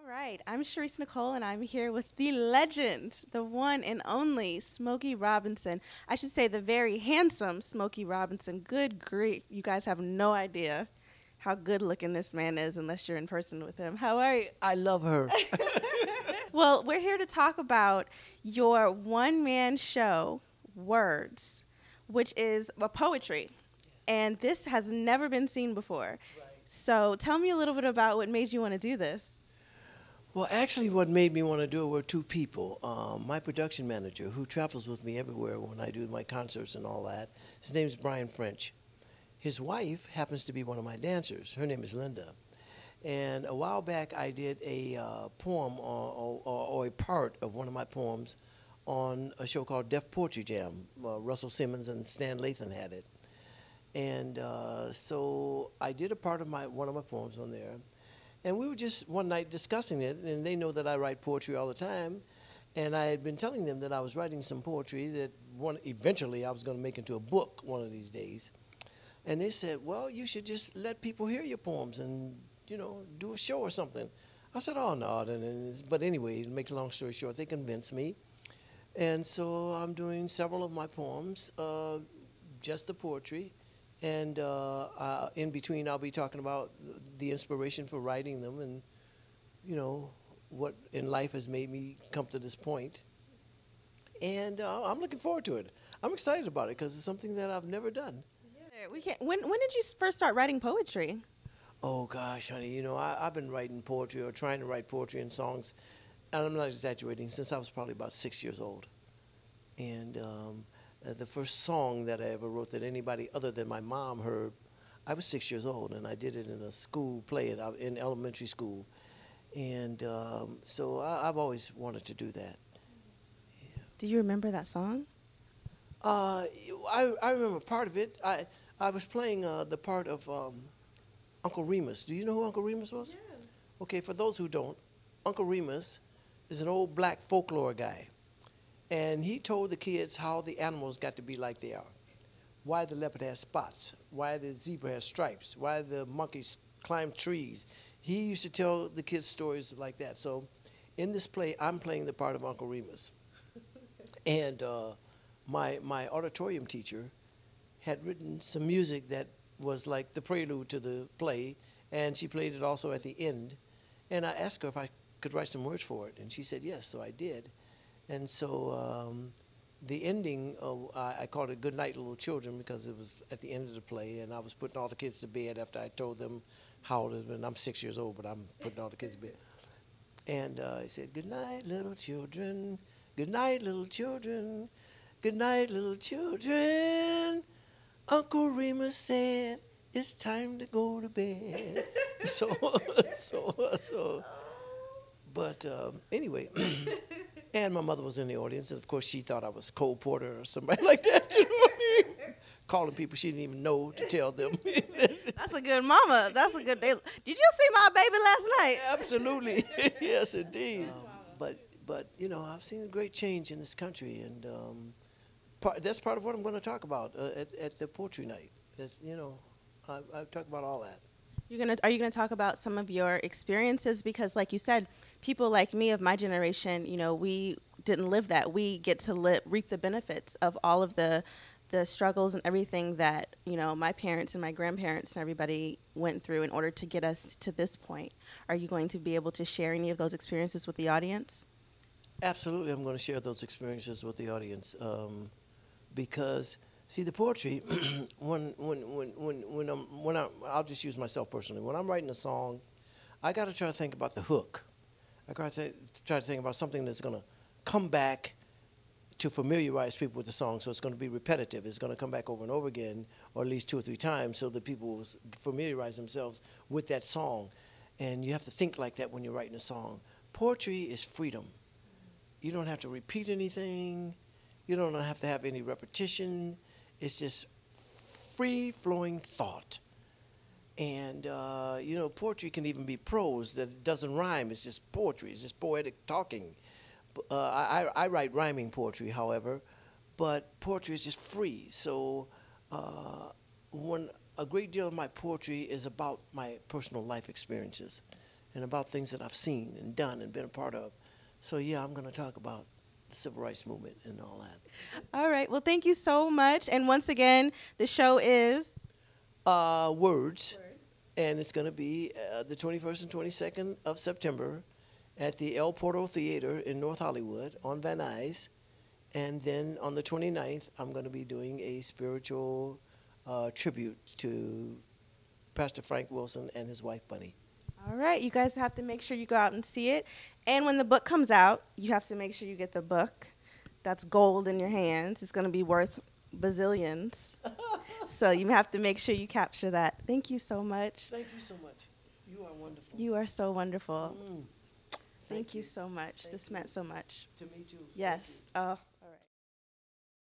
right, I'm Cherise Nicole, and I'm here with the legend, the one and only Smokey Robinson. I should say the very handsome Smokey Robinson. Good grief, you guys have no idea how good looking this man is unless you're in person with him. How are you? I love her. Well, we're here to talk about your one man show, Words, which is a poetry. And this has never been seen before. So tell me a little bit about what made you want to do this. Well, actually, what made me want to do it were two people. My production manager, who travels with me everywhere when I do my concerts and all that, his name is Brian French. His wife happens to be one of my dancers. Her name is Linda. And a while back, I did a poem or a part of one of my poems on a show called Def Poetry Jam. Russell Simmons and Stan Lathan had it. And so I did a part of one of my poems on there. And we were just one night discussing it, and they know that I write poetry all the time. And I had been telling them that I was writing some poetry that eventually I was going to make into a book one of these days. And they said, well, you should just let people hear your poems and, do a show or something. I said, oh, no. But anyway, to make a long story short, they convinced me. And so I'm doing several of my poems, just the poetry. And in between, I'll be talking about the inspiration for writing them and, what in life has made me come to this point. And I'm looking forward to it. I'm excited about it because it's something that I've never done. Yeah, we can't. When did you first start writing poetry? Oh, gosh, honey, I've been writing poetry or trying to write poetry and songs, and I'm not exaggerating, since I was probably about 6 years old. And the first song that I ever wrote that anybody other than my mom heard, I was 6 years old, and I did it in a school play in elementary school. And so I've always wanted to do that. Yeah. Do you remember that song? I remember part of it. I was playing the part of Uncle Remus. Do you know who Uncle Remus was? Yes. Okay, for those who don't, Uncle Remus is an old black folklore guy. And he told the kids how the animals got to be like they are. Why the leopard has spots, why the zebra has stripes, why the monkeys climb trees. He used to tell the kids stories like that. So in this play, I'm playing the part of Uncle Remus. And my auditorium teacher had written some music that was like the prelude to the play, and she played it also at the end. And I asked her if I could write some words for it, and she said yes, so I did. And so the ending, I called it Good Night, Little Children, because it was at the end of the play, and I was putting all the kids to bed after I told them how it was. And I'm 6 years old, but I'm putting all the kids to bed. And I said, good night, little children. Good night, little children. Good night, little children. Uncle Remus said, it's time to go to bed. But anyway, and my mother was in the audience, and of course she thought I was Cole Porter or somebody like that. You know what I mean? Calling people she didn't even know to tell them. That's a good mama. That's a good day. Did you see my baby last night? Absolutely, yes, indeed. But I've seen a great change in this country, and that's part of what I'm going to talk about at the poetry night. I talk about all that. Are you gonna talk about some of your experiences? Because, like you said, people like me of my generation, we didn't live that. We get to reap the benefits of all of the struggles and everything that my parents and my grandparents and everybody went through in order to get us to this point. Are you going to be able to share any of those experiences with the audience? Absolutely, I'm going to share those experiences with the audience because. See, the poetry, I'll just use myself personally. When I'm writing a song, I got to try to think about the hook. I got to try to think about something that's going to come back to familiarize people with the song, so it's going to be repetitive. It's going to come back over and over again, or at least 2 or 3 times, so that people will familiarize themselves with that song. And you have to think like that when you're writing a song. Poetry is freedom. You don't have to repeat anything. You don't have to have any repetition. It's just free-flowing thought. And, poetry can even be prose that doesn't rhyme. It's just poetry. It's just poetic talking. I write rhyming poetry, however, but poetry is just free. So when a great deal of my poetry is about my personal life experiences. and about things that I've seen and done and been a part of. So yeah, I'm going to talk about the civil rights movement and all that. All right. Well, thank you so much. And once again, the show is Words, and it's going to be the 21st and 22nd of September at the El Porto Theater in North Hollywood on Van Nuys. And then on the 29th, I'm going to be doing a spiritual tribute to Pastor Frank Wilson and his wife, Bunny. All right. You guys have to make sure you go out and see it. And when the book comes out, you have to make sure you get the book. That's gold in your hands. It's going to be worth bazillions. So you have to make sure you capture that. Thank you so much. Thank you so much. You are wonderful. You are so wonderful. Mm. Thank you so much. This meant so much. To me, too. Yes. Oh.